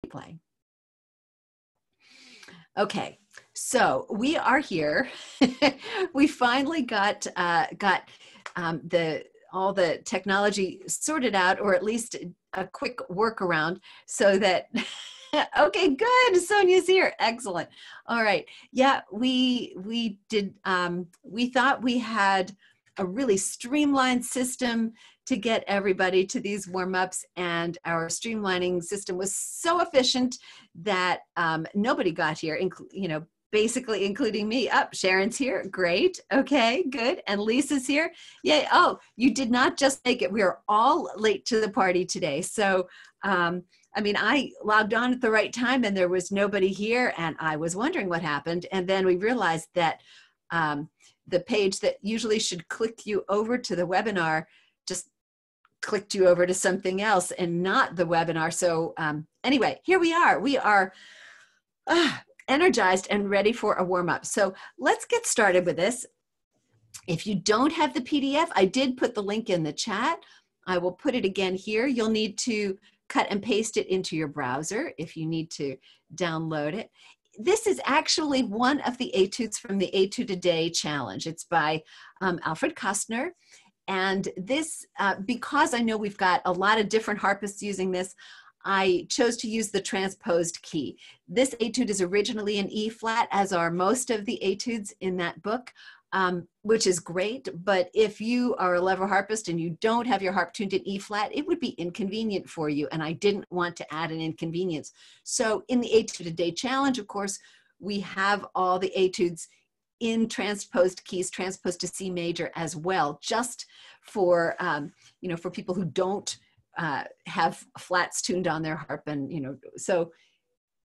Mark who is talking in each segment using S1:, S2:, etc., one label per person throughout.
S1: play. Okay, so we are here. We finally got all the technology sorted out, or at least a quick workaround, so that okay, good. Sonia's here. Excellent. All right. Yeah, we did. We thought we had a really streamlined system to get everybody to these warm-ups, and our streamlining system was so efficient that nobody got here, basically including me. Oh, Sharon's here. Great. Okay, good. And Lisa's here. Yay. Oh, you did not just make it. We are all late to the party today. So, I mean, I logged on at the right time and there was nobody here, and I was wondering what happened. And then we realized that the page that usually should click you over to the webinar just clicked you over to something else and not the webinar. So anyway, here we are. We are energized and ready for a warm-up. So let's get started with this. If you don't have the PDF, I did put the link in the chat. I will put it again here. You'll need to cut and paste it into your browser if you need to download it. This is actually one of the etudes from the Etude a Day challenge. It's by Alfred Kostner. And this, because I know we've got a lot of different harpists using this, I chose to use the transposed key. This etude is originally in E flat, as are most of the etudes in that book, which is great. But if you are a lever harpist and you don't have your harp tuned in E flat, it would be inconvenient for you. And I didn't want to add an inconvenience. So in the Etude a Day challenge, of course, we have all the etudes in transposed keys, transposed to C major as well, just for, for people who don't have flats tuned on their harp. And, so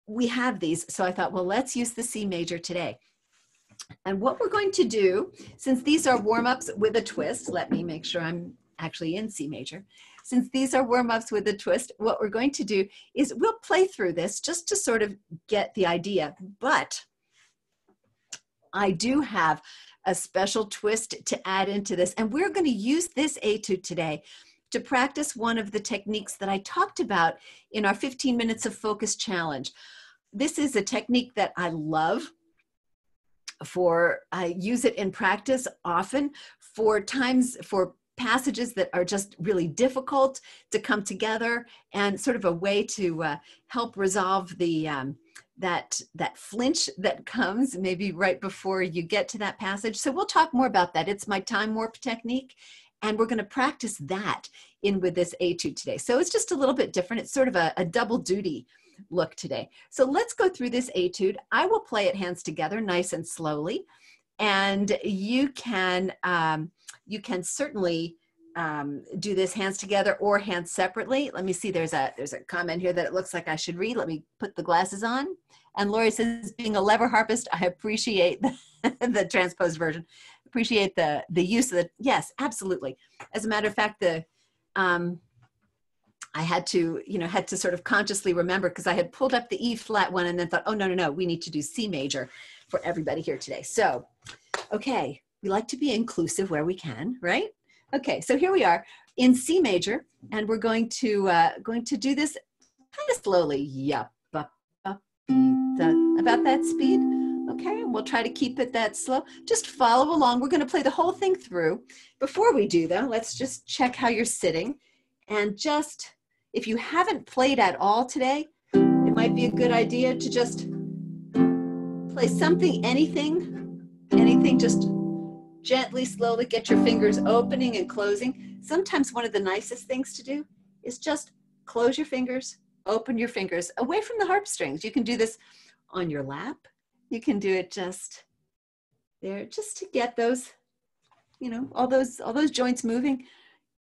S1: we have these. So I thought, well, let's use the C major today. And what we're going to do, since these are warm-ups with a twist, let me make sure I'm actually in C major. Since these are warm-ups with a twist, what we're going to do is we'll play through this just to sort of get the idea. But I do have a special twist to add into this, and we're going to use this etude today to practice one of the techniques that I talked about in our 15 minutes of focus challenge. This is a technique that I love. I use it in practice often for passages that are just really difficult to come together, and sort of a way to help resolve the that flinch that comes maybe right before you get to that passage. So we'll talk more about that. It's my time warp technique, and we're going to practice that in with this etude today. So it's just a little bit different. It's sort of a double duty look today. So let's go through this etude. I will play it hands together, nice and slowly, and you can certainly do this hands together or hands separately. Let me see, there's a comment here that it looks like I should read. Let me put the glasses on. And Lori says, being a lever harpist, I appreciate the transposed version. Appreciate the use of the, yes, absolutely. As a matter of fact, I had to sort of consciously remember, because I had pulled up the E flat one and then thought, oh, no, we need to do C major for everybody here today. So, okay, we like to be inclusive where we can, right? Okay, so here we are in C major, and we're going to do this kind of slowly. Yup, about that speed. Okay, we'll try to keep it that slow. Just follow along. We're going to play the whole thing through. Before we do, though, let's just check how you're sitting. And just, if you haven't played at all today, it might be a good idea to just play something, anything, just gently, slowly get your fingers opening and closing. Sometimes one of the nicest things to do is just close your fingers, open your fingers away from the harp strings. You can do this on your lap. You can do it just there, just to get those, all those joints moving.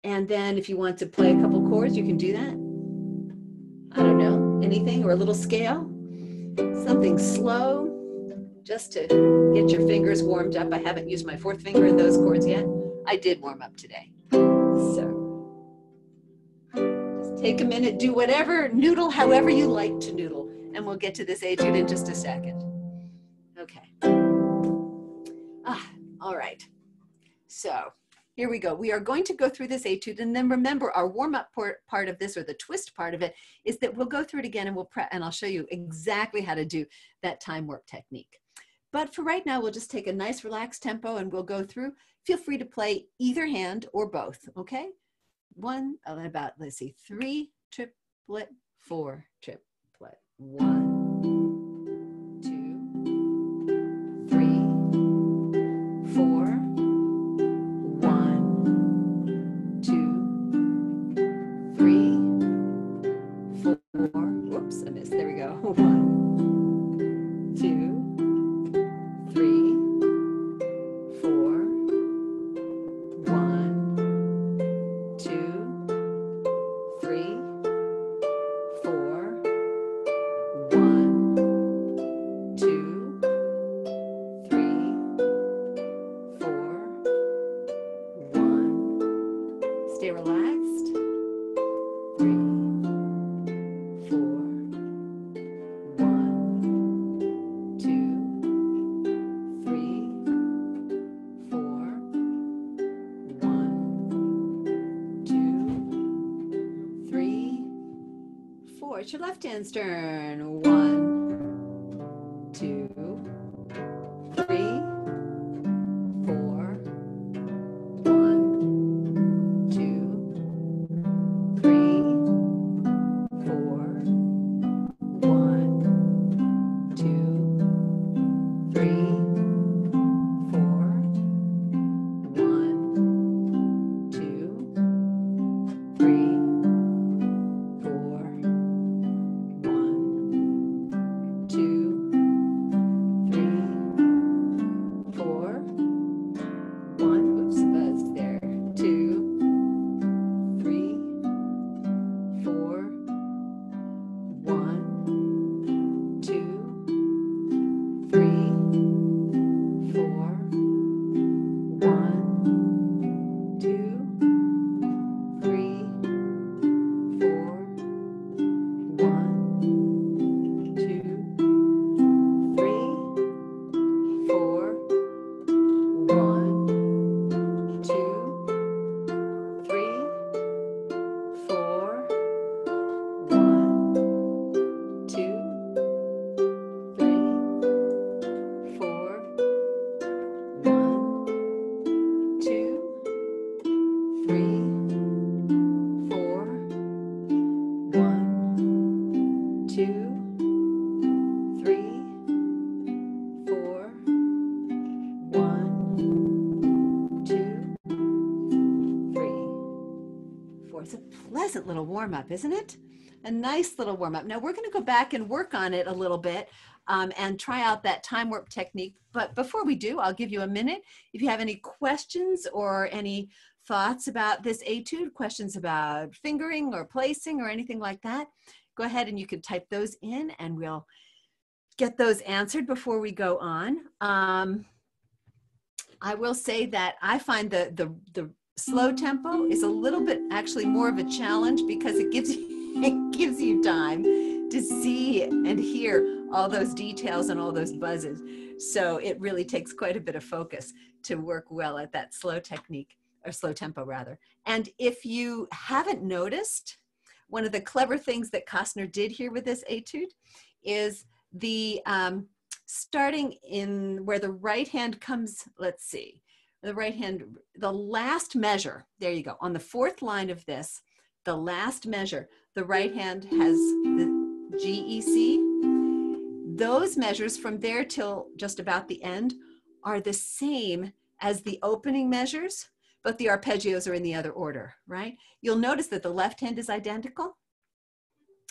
S1: And then if you want to play a couple chords, you can do that. I don't know, anything, or a little scale, something slow, just to get your fingers warmed up. I haven't used my fourth finger in those chords yet. I did warm up today. So just take a minute, do whatever, noodle however you like to noodle. And we'll get to this etude in just a second. Okay. All right. So here we go. We are going to go through this etude, and then remember our warm-up part of this, or the twist part of it, is that we'll go through it again and I'll show you exactly how to do that time warp technique. But for right now, we'll just take a nice relaxed tempo and we'll go through. Feel free to play either hand or both, okay? One, about, let's see, 3 triplet, 4 triplet, 1, 2, 3, 4, 1, 2, 3, 4, whoops, I missed, there we go, 1, 2, 3, 4, 1, 2, 3, 4, 1, 2, 3, 4, 1. Stay relaxed. 3, 4, 1, 2, 3, 4, 1, 2, 3, 4. It's your left hand's turn. 1, 2, 3, 4, 1, 2, 3, 4, 1, 2, 3, 4, 1, 2, 3, 4, 1, 2, 3, 4, 1. Whoops, buzzed there. 2, 3, 4, 1, 2, 3, 4, 1, 2, 3, 4, 1, 2, 3, 4, 1, 2, 3, 4, 1, 2, 3, 4, 1, 2, 3, 4, 1, 2, 3, 4, 1, 2, 3, 4. It's a pleasant little warm-up, isn't it? A nice little warm-up. Now we're going to go back and work on it a little bit and try out that time warp technique. But before we do, I'll give you a minute. If you have any questions or any thoughts about this etude, questions about fingering or placing or anything like that, go ahead and you can type those in and we'll get those answered before we go on. I will say that I find the slow tempo is a little bit actually more of a challenge because it gives you time to see and hear all those details and all those buzzes. So it really takes quite a bit of focus to work well at that slow technique, or slow tempo rather. And if you haven't noticed, one of the clever things that Costner did here with this etude is the starting in where the right hand comes, let's see, the right hand, the last measure, there you go, on the 4th line of this, the last measure, the right hand has the G, E, C. Those measures from there till just about the end are the same as the opening measures, but the arpeggios are in the other order, right? You'll notice that the left hand is identical.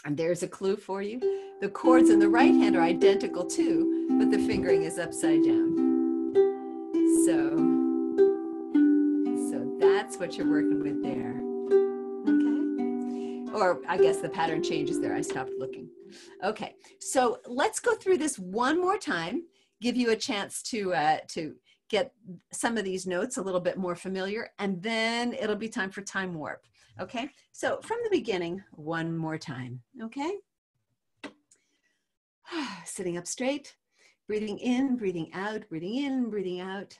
S1: And there's a clue for you. The chords in the right hand are identical too, but the fingering is upside down. So that's what you're working with there. Okay. Or I guess the pattern changes there. I stopped looking. Okay. So let's go through this one more time, give you a chance to get some of these notes a little bit more familiar, and then it'll be time for time warp. Okay, so from the beginning, one more time, okay? Sitting up straight, breathing in, breathing out, breathing in, breathing out.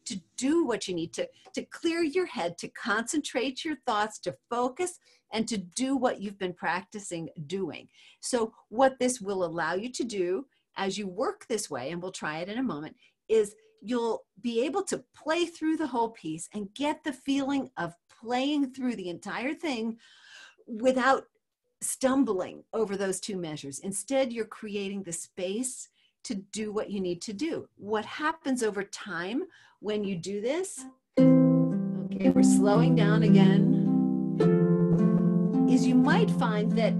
S1: to do what you need to clear your head, to concentrate your thoughts, to focus, and to do what you've been practicing doing. So what this will allow you to do as you work this way, and we'll try it in a moment, is you'll be able to play through the whole piece and get the feeling of playing through the entire thing without stumbling over those two measures. Instead, you're creating the space to do what you need to do. What happens over time when you do this, okay, we're slowing down again, is you might find that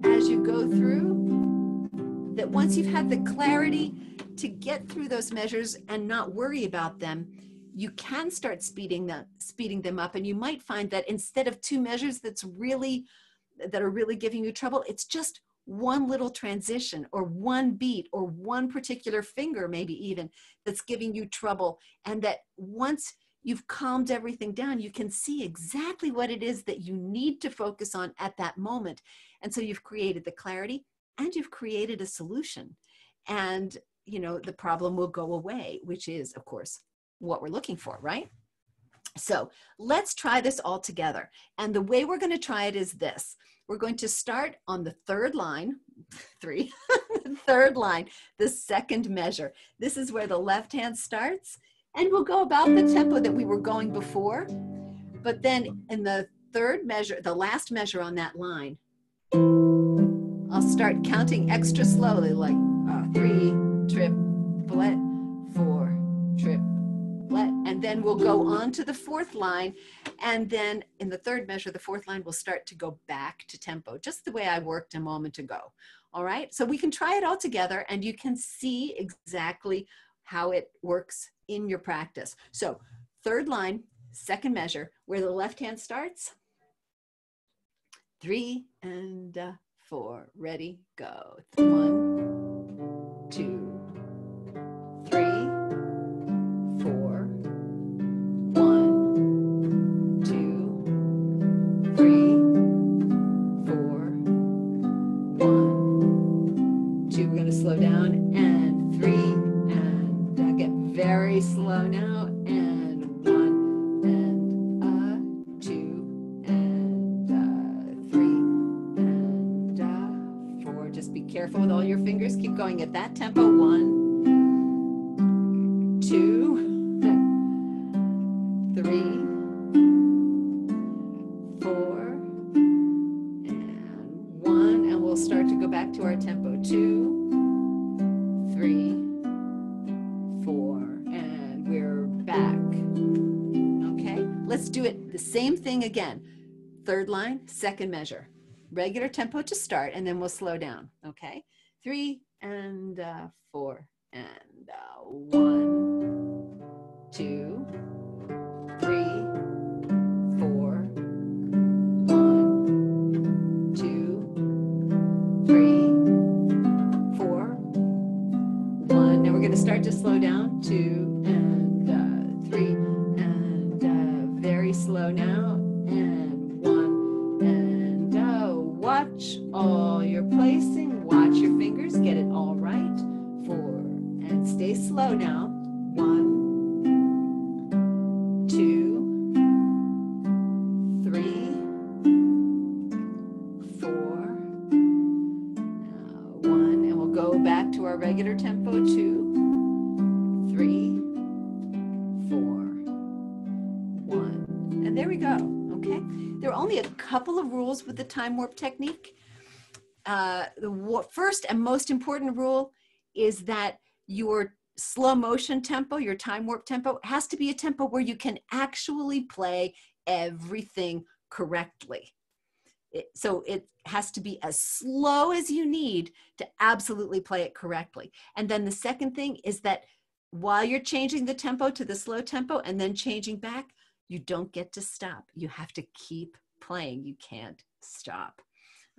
S1: as you go through, that once you've had the clarity to get through those measures and not worry about them, you can start speeding them up. And you might find that instead of two measures that are really giving you trouble, it's just one little transition or one beat or one particular finger, maybe even, that's giving you trouble. And that once you've calmed everything down, you can see exactly what it is that you need to focus on at that moment. And so you've created the clarity and you've created a solution. And, you know, the problem will go away, which is, of course, what we're looking for, right? So let's try this all together. And the way we're going to try it is this. We're going to start on the third line, the third line, the second measure. This is where the left hand starts, and we'll go about the tempo that we were going before. But then in the third measure, the last measure on that line, I'll start counting extra slowly, like 3 triplet, 4 triplet, and then we'll go on to the fourth line. And then in the third measure, the fourth line will start to go back to tempo, just the way I worked a moment ago. All right, so we can try it all together and you can see exactly how it works in your practice. So third line, second measure, where the left hand starts, 3 and 4, ready, go. 1, 2, 3, 4, 1, 2, 3, 4, 1, 2. We're going to slow down, and 3, and get very slow now, and 1, and 2, and 3, and 4. Just be careful with all your fingers. Keep going at that tempo. 1, 2, 3, 4, and 1. And we'll start to go back to our tempo. 2, 3, 4, and we're back. Okay, let's do it the same thing again. Third line, second measure. Regular tempo to start, and then we'll slow down. Okay, 3 and 4 and 1, 2, 3, 4, 1, 2, 3, 4, 1. Now we're going to start to slow down. 2 and 3 and very slow now, and 1 and watch all your placing. Watch your fingers. Get it all right. 4 and stay slow now. 1, 2, 3, 4, 1, and we'll go back to our regular tempo. 2, 3, 4, 1, and there we go. Okay, there are only a couple of rules with the time warp technique. The first and most important rule is that your slow motion tempo, your time warp tempo, has to be a tempo where you can actually play everything correctly. So it has to be as slow as you need to absolutely play it correctly. And then the second thing is that while you're changing the tempo to the slow tempo and then changing back, you don't get to stop. You have to keep playing. You can't stop.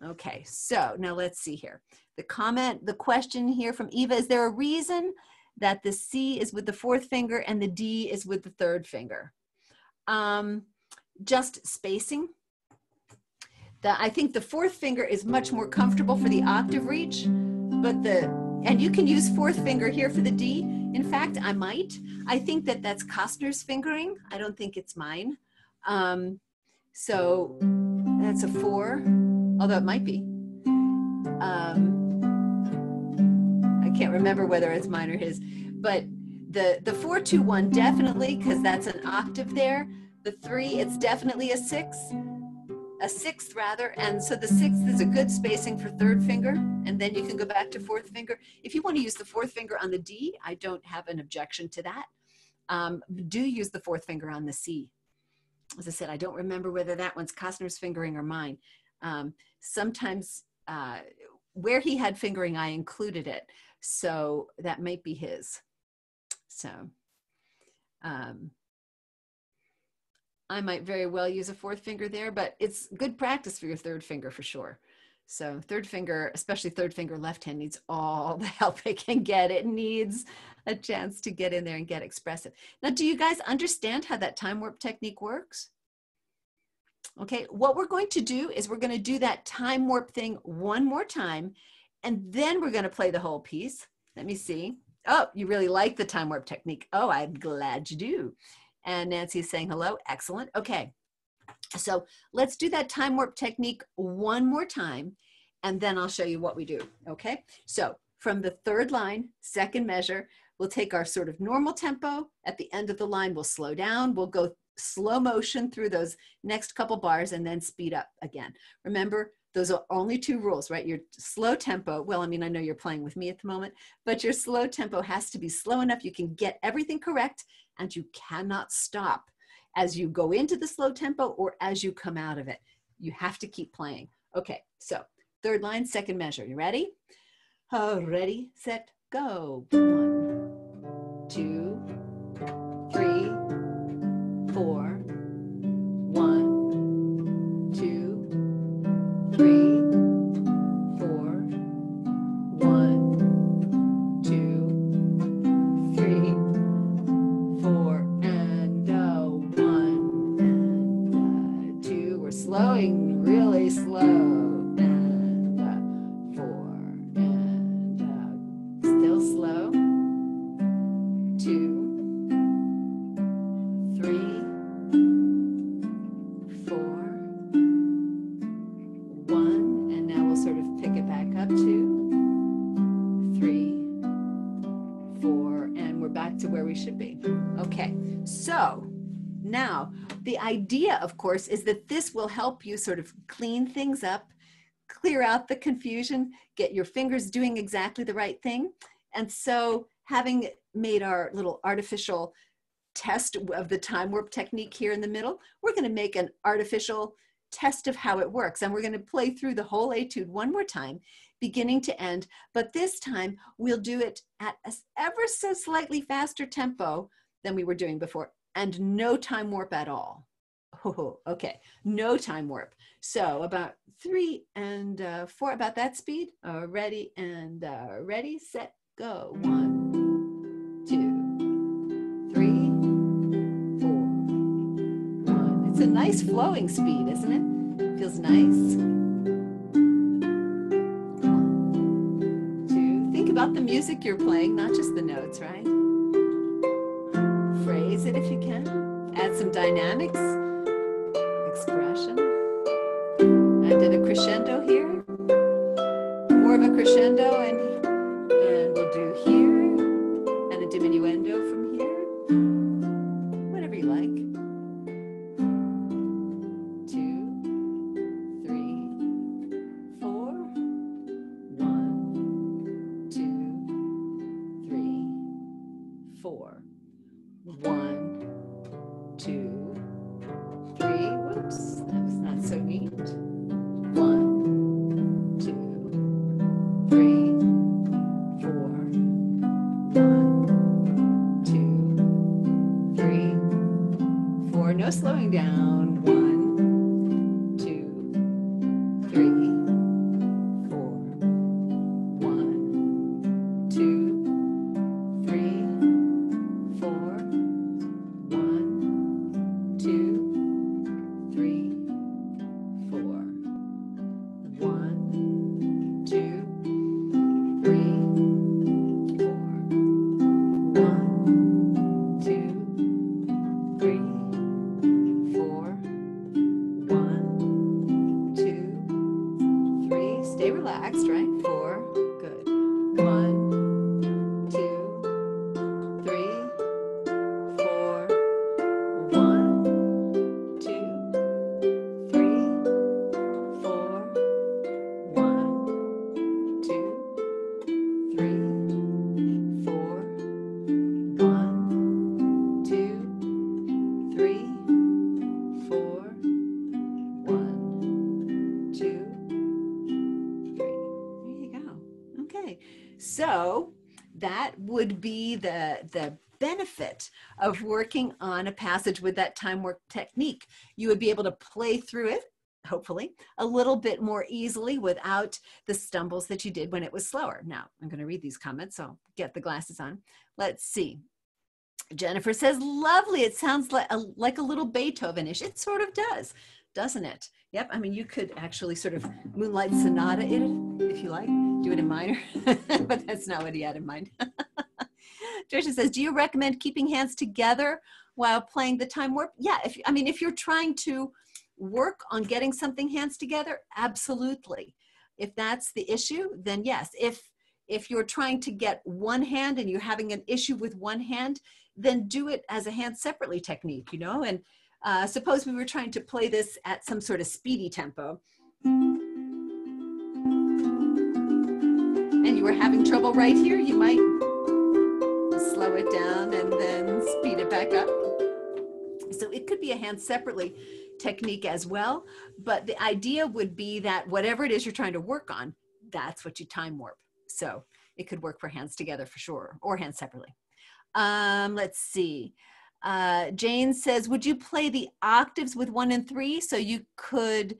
S1: Okay, so now let's see here. The question here from Eva, is there a reason that the C is with the fourth finger and the D is with the third finger? Just spacing. I think the fourth finger is much more comfortable for the octave reach, but And you can use fourth finger here for the D. In fact, I might. I think that that's Costner's fingering. I don't think it's mine. So that's a 4, although it might be. I can't remember whether it's mine or his, but the 4-2-1 definitely, because that's an octave there. The 3, it's definitely a 6. A 6th rather, and so the 6th is a good spacing for third finger, and then you can go back to fourth finger. If you want to use the fourth finger on the D, I don't have an objection to that. Do use the fourth finger on the C. As I said, I don't remember whether that one's Costner's fingering or mine. Sometimes where he had fingering, I included it, so that might be his. So I might very well use a fourth finger there, but it's good practice for your third finger for sure. So third finger, especially third finger left hand, needs all the help it can get. It needs a chance to get in there and get expressive. Now, do you guys understand how that time warp technique works? Okay, what we're going to do is we're going to do that time warp thing one more time, and then we're going to play the whole piece. Let me see. Oh, you really like the time warp technique. Oh, I'm glad you do. And Nancy is saying hello. Excellent. Okay. So let's do that time warp technique one more time, and then I'll show you what we do. Okay. So from the third line, second measure, we'll take our sort of normal tempo. At the end of the line, we'll slow down. We'll go slow motion through those next couple bars and then speed up again. Remember, those are only 2 rules, right? Your slow tempo, well, I mean, I know you're playing with me at the moment, but your slow tempo has to be slow enough you can get everything correct, and you cannot stop as you go into the slow tempo or as you come out of it. You have to keep playing. Okay, so third line, second measure. You ready? Ready, set, go. 1, 2, 3, 4. 1, 2, 3, 4. 1, 2, 3, 4, and 1 and 2. We're slowing really slow. And 4 and still slow. 2, 3, 4, 1, and now we'll sort of pick it back up. 2, 3, 4, and we're back to where we should be. Okay, so now the idea, of course, is that this will help you sort of clean things up, clear out the confusion, get your fingers doing exactly the right thing. And so having made our little artificial test of the time warp technique here in the middle, we're going to make an artificial test of how it works. And we're going to play through the whole etude one more time, beginning to end. But this time we'll do it at an ever so slightly faster tempo than we were doing before, and no time warp at all. Oh, okay, no time warp. So about 3 and 4, about that speed. Ready and ready, set, go. 1, 2, 3, 4, 1. It's a nice flowing speed, isn't it? Feels nice. 1, 2. Think about the music you're playing, not just the notes, right? Phrase it if you can. Add some dynamics, expression. I did a crescendo here, more of a crescendo, and we'll do here, and a diminuendo from here, whatever you like. 2, 3, 4, 1, 2, 3, 4. 1, 2, 3. Whoops, that was not so neat. 1, 2, 3, 4. 1, 2, 3, 4. No slowing down. 1, 2, 3, 4. 1, 2, 3, 4. 1, 2, 3, 4. 1, 2, 3, Okay, so that would be the benefit of working on a passage with that time work technique. You would be able to play through it, hopefully, a little bit more easily without the stumbles that you did when it was slower. Now, I'm going to read these comments, so I'll get the glasses on. Let's see. Jennifer says, lovely. It sounds like a little Beethoven-ish. It sort of does, doesn't it? Yep. I mean, you could actually sort of Moonlight Sonata it if you like. Do it in minor, but that's not what he had in mind. Tricia says, do you recommend keeping hands together while playing the time warp? Yeah. If you're trying to work on getting something hands together, absolutely. If that's the issue, then yes. If you're trying to get one hand and you're having an issue with one hand, then do it as a hand separately technique, you know? And suppose we were trying to play this at some sort of speedy tempo, and you were having trouble right here, you might slow it down and then speed it back up. So it could be a hand separately technique as well, but the idea would be that whatever it is you're trying to work on, that's what you time warp. So it could work for hands together for sure, or hands separately. Let's see. Jane says, would you play the octaves with 1 and 3 so you could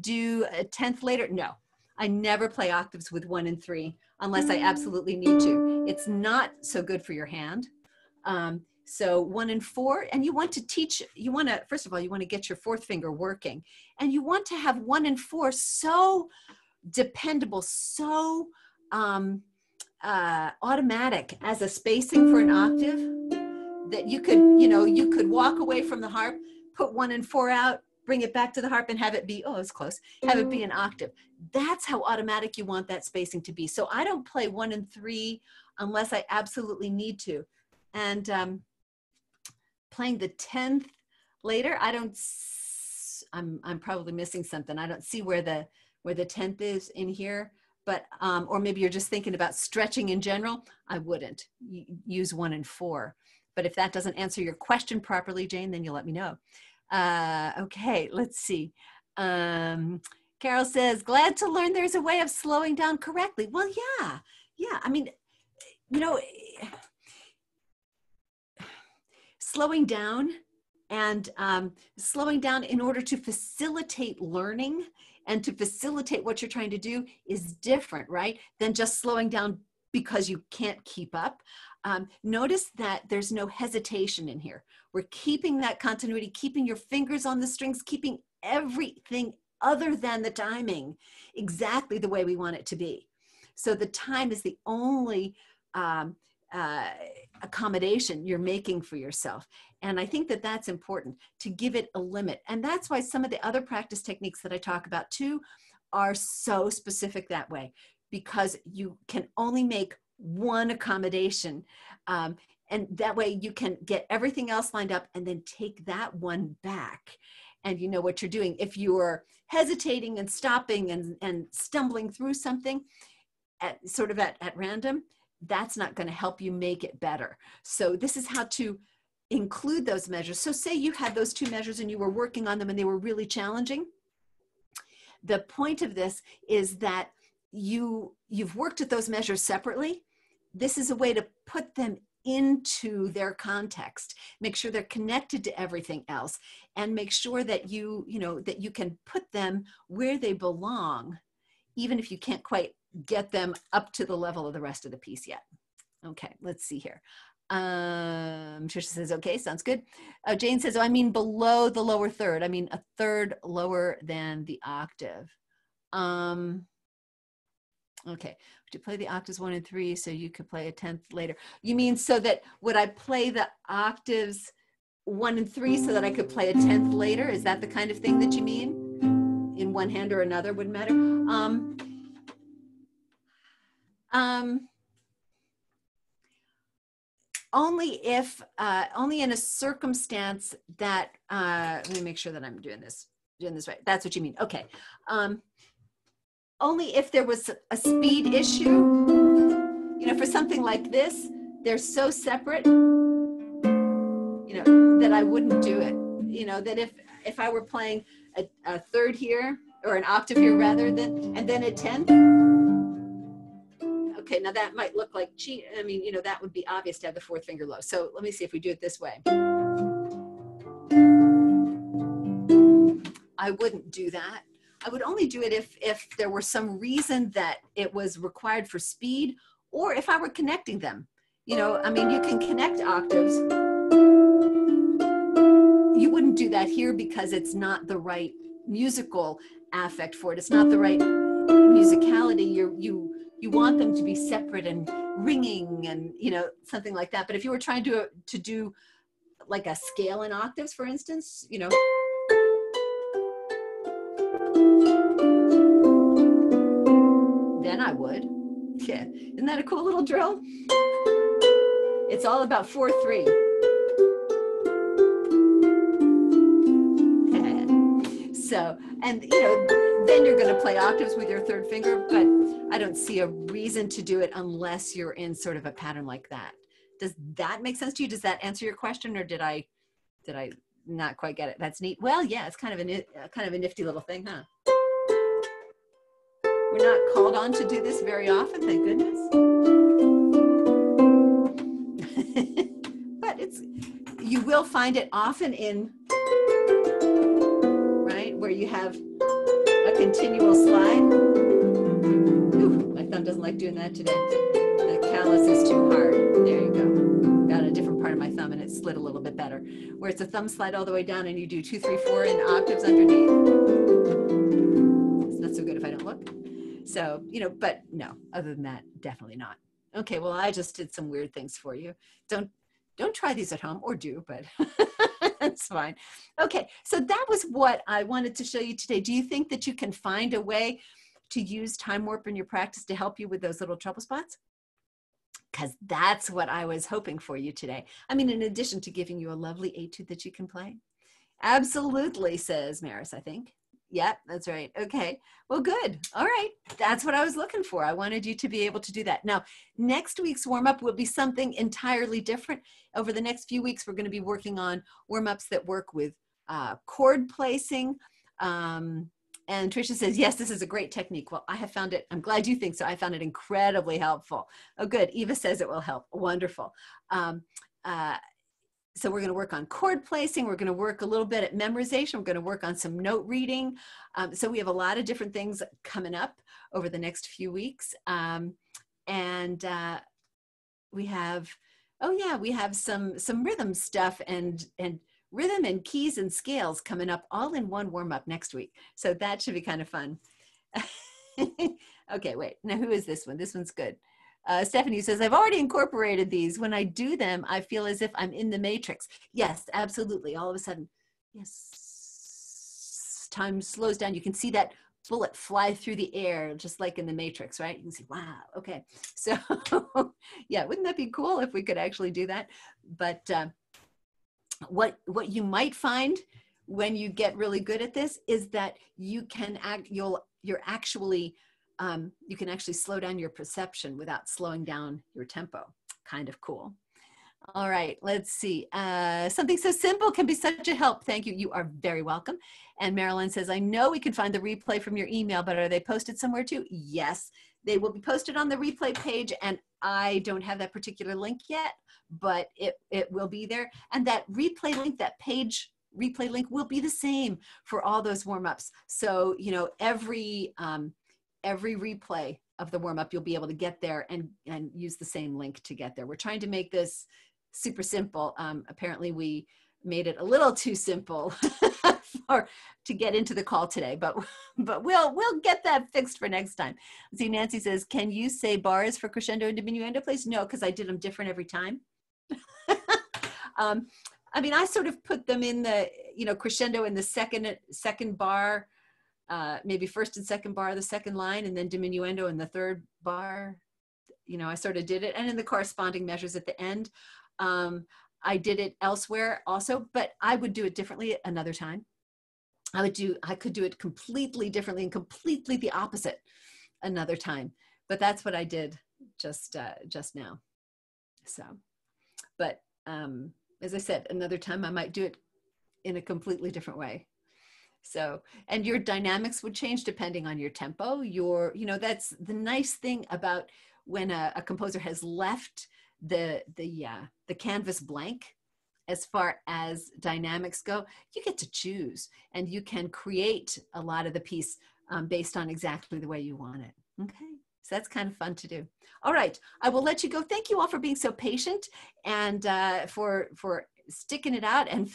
S1: do a 10th later? No, I never play octaves with 1 and 3 unless I absolutely need to. It's not so good for your hand. So 1 and 4, and you want to teach, first of all, you want to get your 4th finger working, and you want to have 1 and 4 so dependable, so automatic as a spacing for an octave that you could walk away from the harp, put 1 and 4 out, bring it back to the harp and have it be, oh, it's close, have it be an octave. That's how automatic you want that spacing to be. So I don't play 1 and 3 unless I absolutely need to. And playing the 10th later, I'm probably missing something. I don't see where the 10th is in here, but, or maybe you're just thinking about stretching in general. I wouldn't use 1 and 4. But if that doesn't answer your question properly, Jane, then you'll let me know. Okay, let's see. Carol says, glad to learn there's a way of slowing down correctly. Well, yeah. I mean, you know, slowing down and slowing down in order to facilitate learning and to facilitate what you're trying to do is different, right? Than just slowing down because you can't keep up. Notice that there's no hesitation in here. We're keeping that continuity, keeping your fingers on the strings, keeping everything other than the timing exactly the way we want it to be. So the time is the only accommodation you're making for yourself. And I think that that's important, to give it a limit. And that's why some of the other practice techniques that I talk about too are so specific that way, because you can only make one accommodation. And that way you can get everything else lined up and then take that one back. And you know what you're doing. If you're hesitating and stopping and stumbling through something at random, that's not going to help you make it better. So this is how to include those measures. So say you had those 2 measures and you were working on them and they were really challenging. The point of this is that you've worked at those measures separately. This is a way to put them into their context, make sure they're connected to everything else, and make sure that you can put them where they belong, even if you can't quite get them up to the level of the rest of the piece yet. Okay, let's see here. Trisha says, okay, sounds good. Jane says, oh, I mean below the lower third. I mean a third lower than the octave. Okay, would you play the octaves 1 and 3 so you could play a 10th later? You mean so that would I play the octaves 1 and 3 so that I could play a 10th later? Is that the kind of thing that you mean? In one hand or another wouldn't matter. Only in a circumstance that, let me make sure that I'm doing this right. That's what you mean. Okay. Only if there was a speed issue, for something like this, they're so separate, that I wouldn't do it. That if I were playing a third here, or an octave here rather, and then a 10th, Okay, now that might look like cheat. I mean, you know, that would be obvious to have the fourth finger low. So let me see if we do it this way. I wouldn't do that. I would only do it if there were some reason that it was required for speed, or if I were connecting them. You know, I mean, you can connect octaves. You wouldn't do that here because it's not the right musical affect for it. It's not the right musicality. You want them to be separate and ringing and, you know, something like that. But if you were trying to do like a scale in octaves, for instance, you know, then I would. Yeah, isn't that a cool little drill? It's all about 4/3. So, and you know, then you're going to play octaves with your third finger, but I don't see a reason to do it unless you're in sort of a pattern like that. Does that make sense to you? Does that answer your question, or did I not quite get it? That's neat. Well, yeah, it's kind of a nifty little thing, huh? We're not called on to do this very often, thank goodness. But you will find it often in, right, where you have a continual slide. Ooh, my thumb doesn't like doing that today. The callus is too hard. There you go. Got a different part of my thumb and it slid a little bit better. Where it's a thumb slide all the way down and you do 2, 3, 4 in octaves underneath. It's not so good if I don't look. So, you know, but no, other than that, definitely not. Okay, well, I just did some weird things for you. Don't try these at home, or do, but that's fine. Okay, so that was what I wanted to show you today. Do you think that you can find a way to use time warp in your practice to help you with those little trouble spots? Because that's what I was hoping for you today. I mean, in addition to giving you a lovely etude that you can play. Absolutely, says Maris, I think. Yep, that's right. Okay, well, good. All right, that's what I was looking for. I wanted you to be able to do that. Now, next week's warm-up will be something entirely different. Over the next few weeks, we're going to be working on warm-ups that work with chord placing. And Tricia says, yes, this is a great technique. Well, I have found it. I'm glad you think so. I found it incredibly helpful. Oh, good. Eva says it will help. Wonderful. So we're going to work on chord placing. We're going to work a little bit at memorization. We're going to work on some note reading. So we have a lot of different things coming up over the next few weeks. And we have, oh yeah, we have some rhythm stuff and rhythm and keys and scales coming up all in one warm-up next week. So that should be kind of fun. Okay, wait, now who is this one? This one's good. Stephanie says, I've already incorporated these. When I do them, I feel as if I'm in the matrix. Yes, absolutely. All of a sudden, yes, time slows down. You can see that bullet fly through the air, just like in the Matrix, right? You can see, wow, okay. So yeah, wouldn't that be cool if we could actually do that? But what you might find when you get really good at this is that you can you can actually slow down your perception without slowing down your tempo. Kind of cool. All right, let's see. Something so simple can be such a help. Thank you. You are very welcome. And Marilyn says, I know we can find the replay from your email, but are they posted somewhere too? Yes, they will be posted on the replay page, and I don't have that particular link yet, but it will be there. And that replay link, that page replay link will be the same for all those warm-ups. So, you know, every replay of the warm-up, you'll be able to get there and use the same link to get there. We're trying to make this super simple. Apparently we made it a little too simple to get into the call today, but we'll get that fixed for next time. See, Nancy says, can you say bars for crescendo and diminuendo, please? No, because I did them different every time. I mean, I sort of put them in the, you know, crescendo in the second bar, maybe first and second bar of the second line, and then diminuendo in the third bar. You know, I sort of did it, and in the corresponding measures at the end. I did it elsewhere also, but I would do it differently another time. I could do it completely differently and completely the opposite another time. But that's what I did just now. So, but as I said, another time I might do it in a completely different way. So, and your dynamics would change depending on your tempo. You know, that's the nice thing about when a composer has left the canvas blank, as far as dynamics go, you get to choose and you can create a lot of the piece based on exactly the way you want it. Okay, so that's kind of fun to do. All right, I will let you go. Thank you all for being so patient and for sticking it out and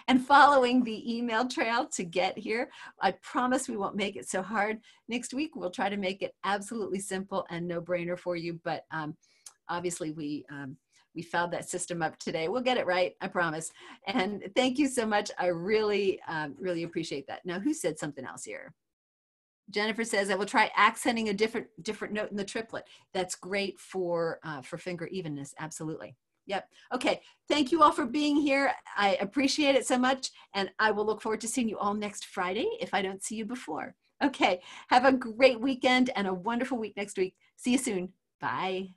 S1: and following the email trail to get here. I promise we won't make it so hard. Next week, we'll try to make it absolutely simple and no brainer for you. But obviously we found that system up today. We'll get it right, I promise. And thank you so much. I really, really appreciate that. Now, who said something else here? Jennifer says, I will try accenting a different note in the triplet. That's great for finger evenness, absolutely. Yep. Okay. Thank you all for being here. I appreciate it so much. And I will look forward to seeing you all next Friday if I don't see you before. Okay. Have a great weekend and a wonderful week next week. See you soon. Bye.